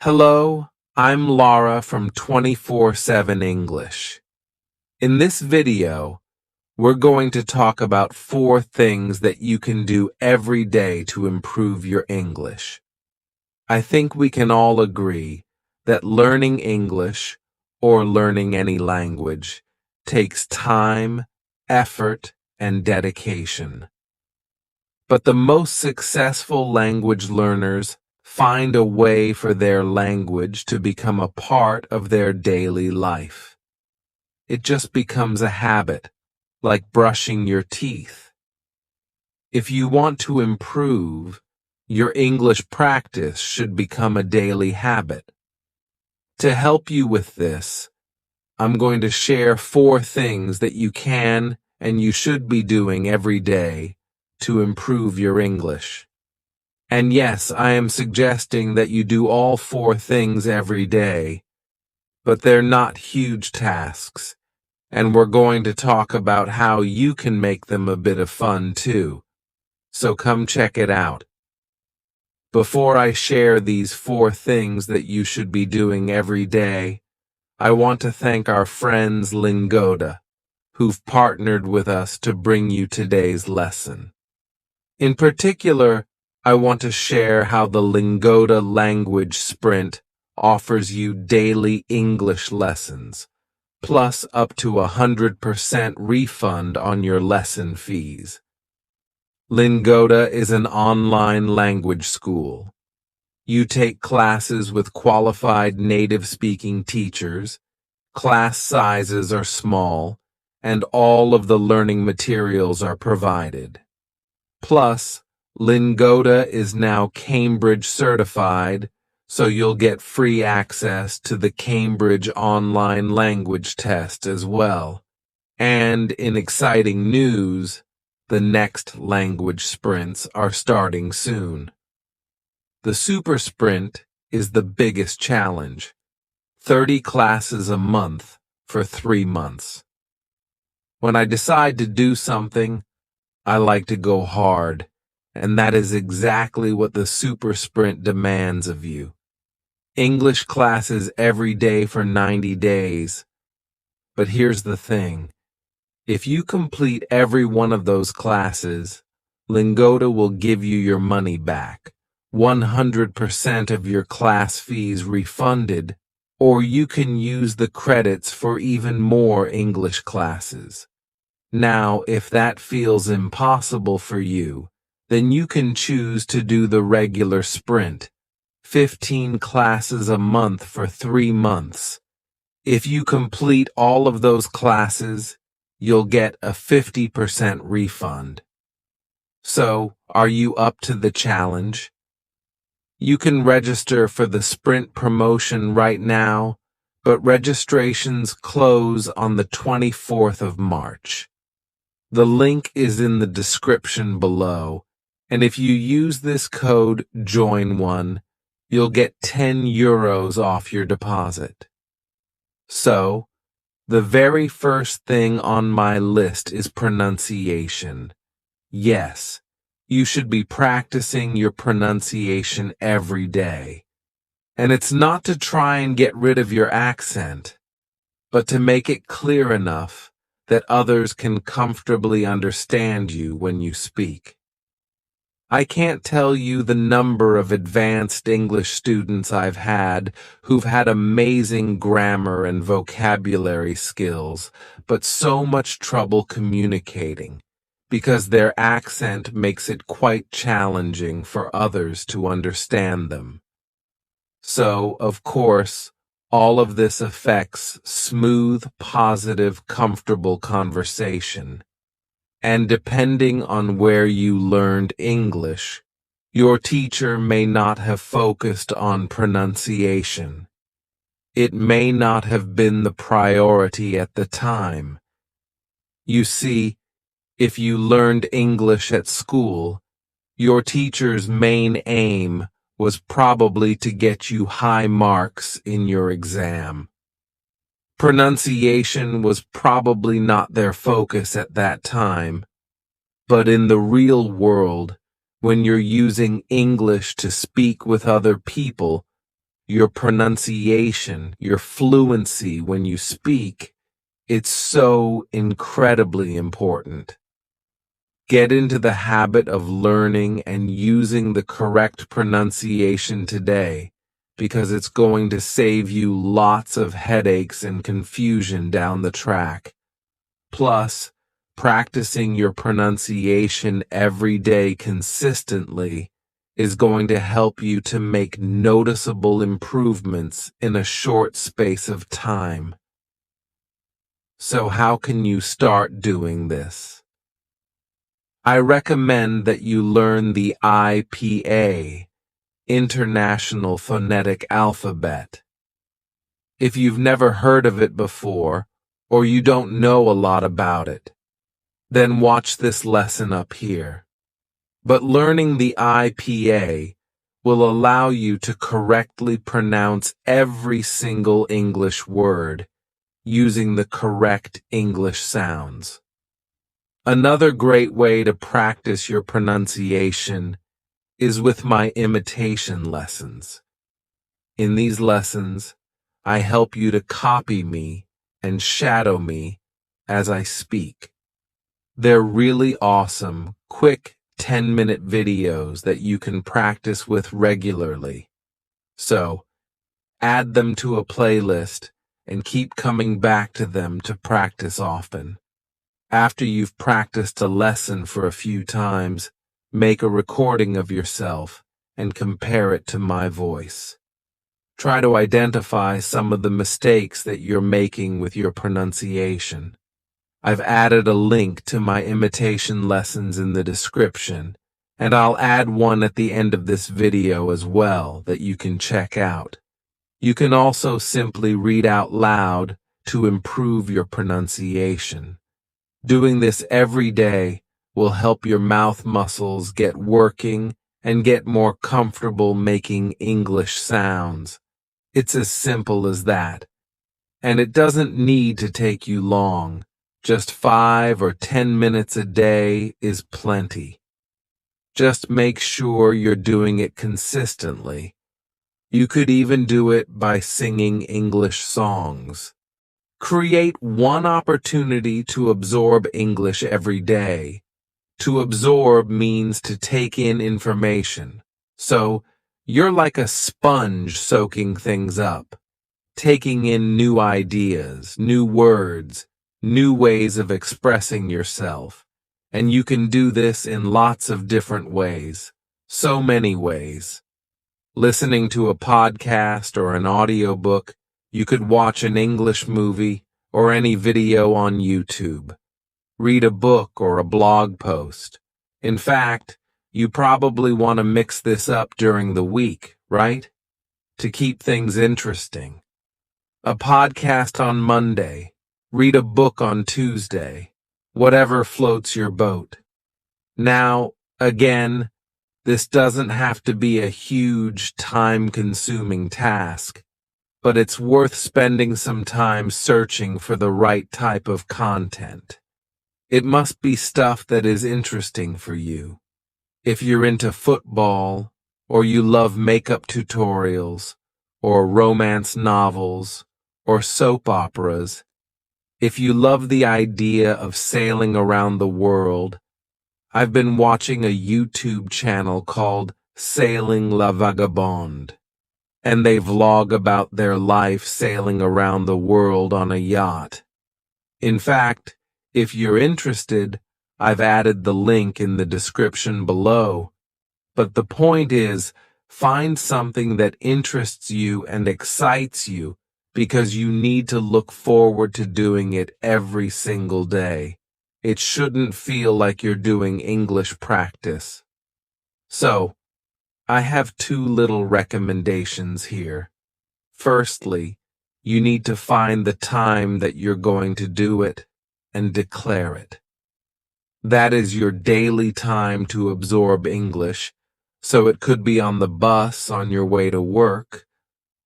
Hello, I'm Laura from 24/7 English. In this video, we're going to talk about 4 things that you can do every day to improve your English. I think we can all agree that learning English, or learning any language, takes time, effort, and dedication. But the most successful language learners find a way for their language to become a part of their daily life. It just becomes a habit, like brushing your teeth. If you want to improve, your English practice should become a daily habit. To help you with this, I'm going to share 4 things that you can and you should be doing every day to improve your English. And yes, I am suggesting that you do all 4 things every day, but they're not huge tasks, and we're going to talk about how you can make them a bit of fun too. So come check it out. Before I share these 4 things that you should be doing every day, I want to thank our friends Lingoda, who've partnered with us to bring you today's lesson. In particular, I want to share how the Lingoda Language Sprint offers you daily English lessons, plus up to 100% refund on your lesson fees. Lingoda is an online language school. You take classes with qualified native-speaking teachers, class sizes are small, and all of the learning materials are provided. Plus, Lingoda is now Cambridge certified, so you'll get free access to the Cambridge Online Language Test as well. And in exciting news, the next language sprints are starting soon. The Super Sprint is the biggest challenge, 30 classes a month for 3 months. When I decide to do something, I like to go hard, and that is exactly what the Super Sprint demands of you. English classes every day for 90 days. But here's the thing. If you complete every one of those classes, Lingoda will give you your money back, 100% of your class fees refunded, or you can use the credits for even more English classes. Now, if that feels impossible for you, then you can choose to do the regular sprint, 15 classes a month for 3 months. If you complete all of those classes, you'll get a 50% refund. So, are you up to the challenge? You can register for the sprint promotion right now, but registrations close on the 24th of March. The link is in the description below, and if you use this code JOIN1, you'll get €10 off your deposit. So, the very first thing on my list is pronunciation. Yes, you should be practicing your pronunciation every day. And it's not to try and get rid of your accent, but to make it clear enough that others can comfortably understand you when you speak. I can't tell you the number of advanced English students I've had who've had amazing grammar and vocabulary skills, but so much trouble communicating, because their accent makes it quite challenging for others to understand them. So, of course, all of this affects smooth, positive, comfortable conversation. And depending on where you learned English, your teacher may not have focused on pronunciation. It may not have been the priority at the time. You see, if you learned English at school, your teacher's main aim was probably to get you high marks in your exam. Pronunciation was probably not their focus at that time, but in the real world, when you're using English to speak with other people, your pronunciation, your fluency when you speak, it's so incredibly important. Get into the habit of learning and using the correct pronunciation today, because it's going to save you lots of headaches and confusion down the track. Plus, practicing your pronunciation every day consistently is going to help you to make noticeable improvements in a short space of time. So how can you start doing this? I recommend that you learn the IPA, International Phonetic Alphabet. If you've never heard of it before, or you don't know a lot about it, then watch this lesson up here. But learning the IPA will allow you to correctly pronounce every single English word using the correct English sounds. Another great way to practice your pronunciation is with my imitation lessons. In these lessons, I help you to copy me and shadow me as I speak. They're really awesome, quick 10-minute videos that you can practice with regularly. So, add them to a playlist and keep coming back to them to practice often. After you've practiced a lesson for a few times, make a recording of yourself and compare it to my voice. Try to identify some of the mistakes that you're making with your pronunciation. I've added a link to my imitation lessons in the description, and I'll add one at the end of this video as well that you can check out. You can also simply read out loud to improve your pronunciation. Doing this every day will help your mouth muscles get working and get more comfortable making English sounds. It's as simple as that. And it doesn't need to take you long. Just 5 or 10 minutes a day is plenty. Just make sure you're doing it consistently. You could even do it by singing English songs. Create one opportunity to absorb English every day. To absorb means to take in information. So, you're like a sponge soaking things up, taking in new ideas, new words, new ways of expressing yourself. And you can do this in lots of different ways. So many ways. Listening to a podcast or an audiobook, you could watch an English movie or any video on YouTube. Read a book or a blog post. In fact, you probably want to mix this up during the week, right? To keep things interesting. A podcast on Monday. Read a book on Tuesday. Whatever floats your boat. Now, again, this doesn't have to be a huge, time-consuming task, but it's worth spending some time searching for the right type of content. It must be stuff that is interesting for you. If you're into football, or you love makeup tutorials, or romance novels, or soap operas, if you love the idea of sailing around the world, I've been watching a YouTube channel called Sailing La Vagabonde, and they vlog about their life sailing around the world on a yacht. In fact, if you're interested, I've added the link in the description below. But the point is, find something that interests you and excites you, because you need to look forward to doing it every single day. It shouldn't feel like you're doing English practice. So, I have 2 little recommendations here. Firstly, you need to find the time that you're going to do it and declare it. That is your daily time to absorb English, so it could be on the bus on your way to work,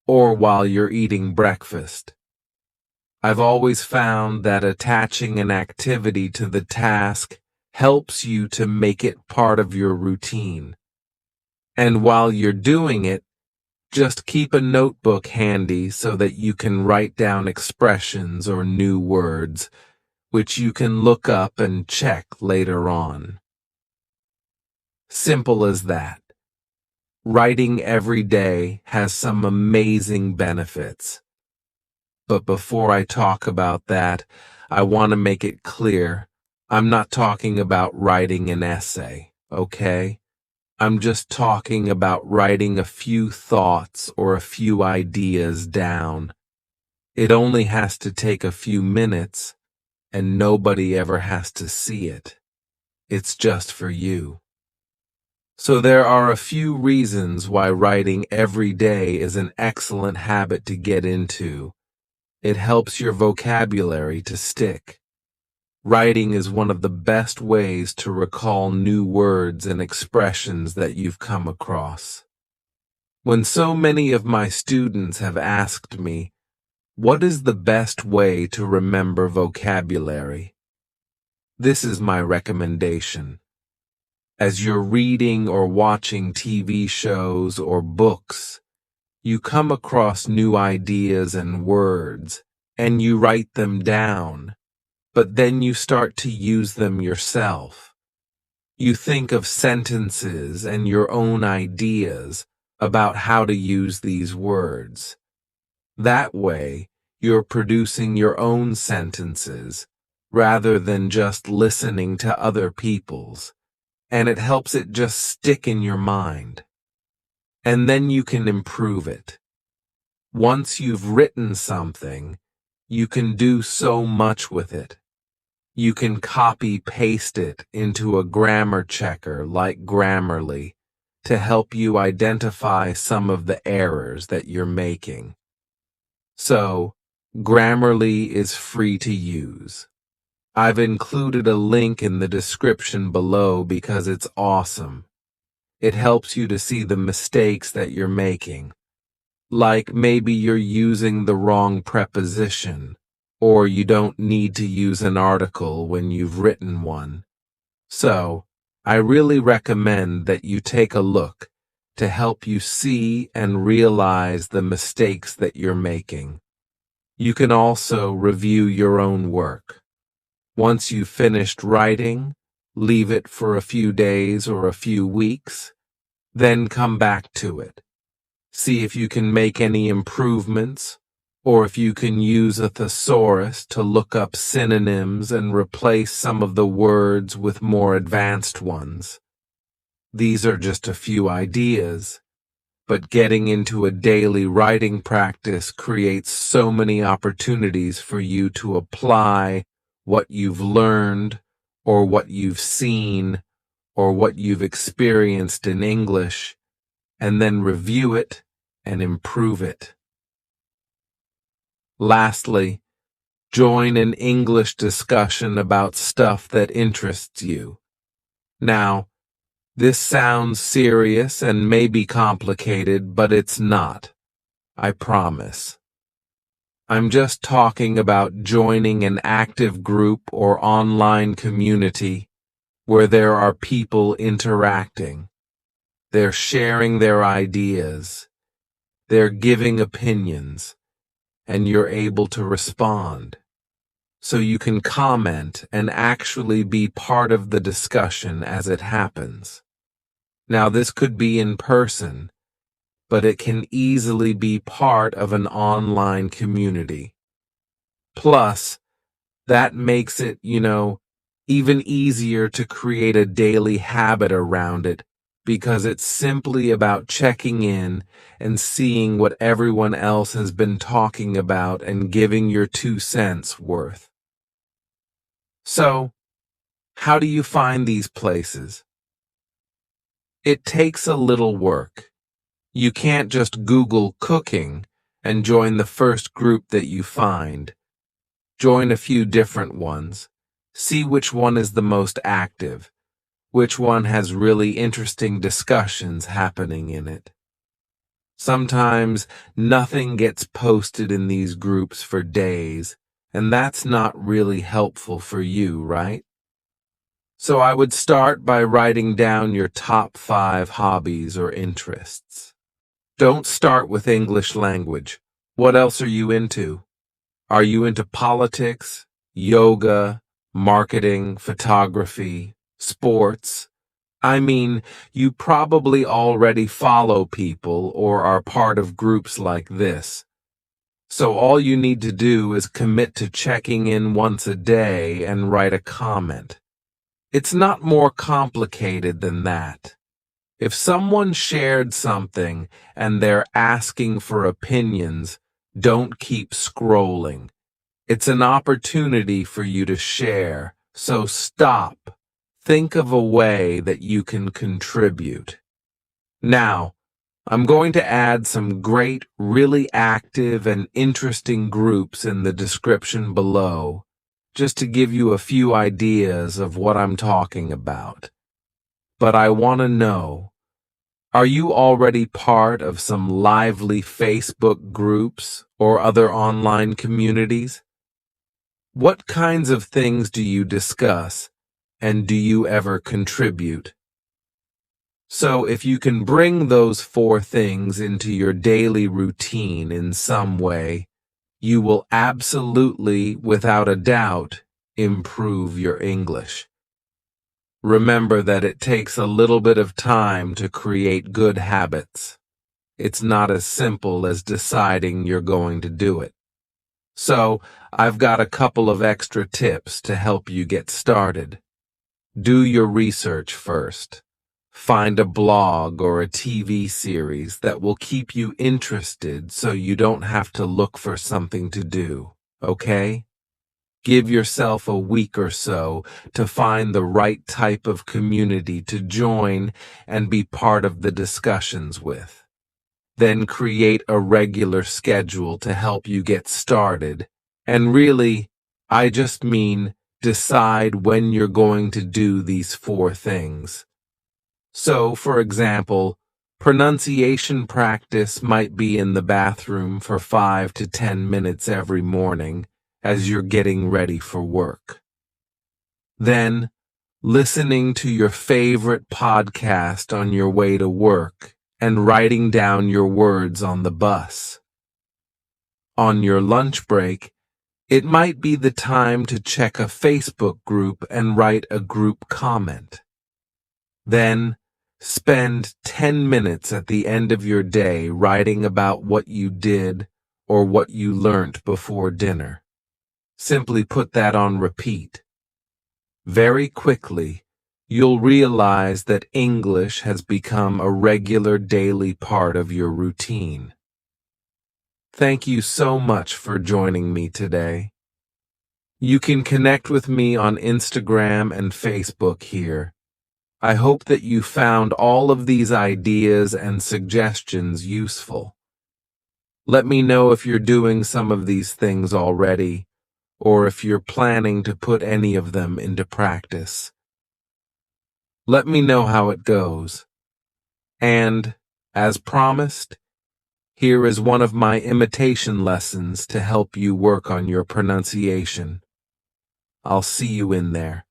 or while you're eating breakfast. I've always found that attaching an activity to the task helps you to make it part of your routine. And while you're doing it, Just keep a notebook handy so that you can write down expressions or new words, which you can look up and check later on. Simple as that. Writing every day has some amazing benefits. But before I talk about that, I want to make it clear, I'm not talking about writing an essay, okay? I'm just talking about writing a few thoughts or a few ideas down. It only has to take a few minutes, and nobody ever has to see it. It's just for you. So there are a few reasons why writing every day is an excellent habit to get into. It helps your vocabulary to stick. Writing is one of the best ways to recall new words and expressions that you've come across. When so many of my students have asked me, what is the best way to remember vocabulary? This is my recommendation. As you're reading or watching TV shows or books, you come across new ideas and words, and you write them down, but then you start to use them yourself. You think of sentences and your own ideas about how to use these words. That way, you're producing your own sentences rather than just listening to other people's, and it helps it just stick in your mind. And then you can improve it. Once you've written something, you can do so much with it. You can copy-paste it into a grammar checker like Grammarly to help you identify some of the errors that you're making. So, Grammarly is free to use. I've included a link in the description below because it's awesome. It helps you to see the mistakes that you're making. Like maybe you're using the wrong preposition, or you don't need to use an article when you've written one. So, I really recommend that you take a look to help you see and realize the mistakes that you're making. You can also review your own work. Once you've finished writing, leave it for a few days or a few weeks, then come back to it. See if you can make any improvements, or if you can use a thesaurus to look up synonyms and replace some of the words with more advanced ones. These are just a few ideas, but getting into a daily writing practice creates so many opportunities for you to apply what you've learned, or what you've seen, or what you've experienced in English, and then review it and improve it. Lastly, join an English discussion about stuff that interests you. Now, this sounds serious and may be complicated, but it's not. I promise. I'm just talking about joining an active group or online community where there are people interacting. They're sharing their ideas. They're giving opinions, and you're able to respond. So you can comment and actually be part of the discussion as it happens. Now, this could be in person, but it can easily be part of an online community. Plus, that makes it, even easier to create a daily habit around it, because it's simply about checking in and seeing what everyone else has been talking about and giving your 2 cents worth. So, how do you find these places? It takes a little work. You can't just Google cooking and join the first group that you find. Join a few different ones. See which one is the most active, which one has really interesting discussions happening in it. Sometimes nothing gets posted in these groups for days, and that's not really helpful for you, right? So I would start by writing down your top 5 hobbies or interests. Don't start with English language. What else are you into? Are you into politics, yoga, marketing, photography, sports? I mean, you probably already follow people or are part of groups like this. So all you need to do is commit to checking in once a day and write a comment. It's not more complicated than that. If someone shared something and they're asking for opinions, don't keep scrolling. It's an opportunity for you to share, so stop. Think of a way that you can contribute. Now, I'm going to add some great, really active and interesting groups in the description below, just to give you a few ideas of what I'm talking about. But I want to know, are you already part of some lively Facebook groups or other online communities? What kinds of things do you discuss, and do you ever contribute? So if you can bring those 4 things into your daily routine in some way, you will absolutely, without a doubt, improve your English. Remember that it takes a little bit of time to create good habits. It's not as simple as deciding you're going to do it. So, I've got a couple of extra tips to help you get started. Do your research first. Find a blog or a TV series that will keep you interested so you don't have to look for something to do, okay? Give yourself a week or so to find the right type of community to join and be part of the discussions with. Then create a regular schedule to help you get started. And really, I just mean decide when you're going to do these 4 things. So, for example, pronunciation practice might be in the bathroom for 5 to 10 minutes every morning as you're getting ready for work. Then, listening to your favorite podcast on your way to work and writing down your words on the bus. On your lunch break, it might be the time to check a Facebook group and write a group comment. Then, spend 10 minutes at the end of your day writing about what you did or what you learnt before dinner. Simply put that on repeat. Very quickly, you'll realize that English has become a regular daily part of your routine. Thank you so much for joining me today. You can connect with me on Instagram and Facebook here. I hope that you found all of these ideas and suggestions useful. Let me know if you're doing some of these things already, or if you're planning to put any of them into practice. Let me know how it goes. And, as promised, here is one of my imitation lessons to help you work on your pronunciation. I'll see you in there.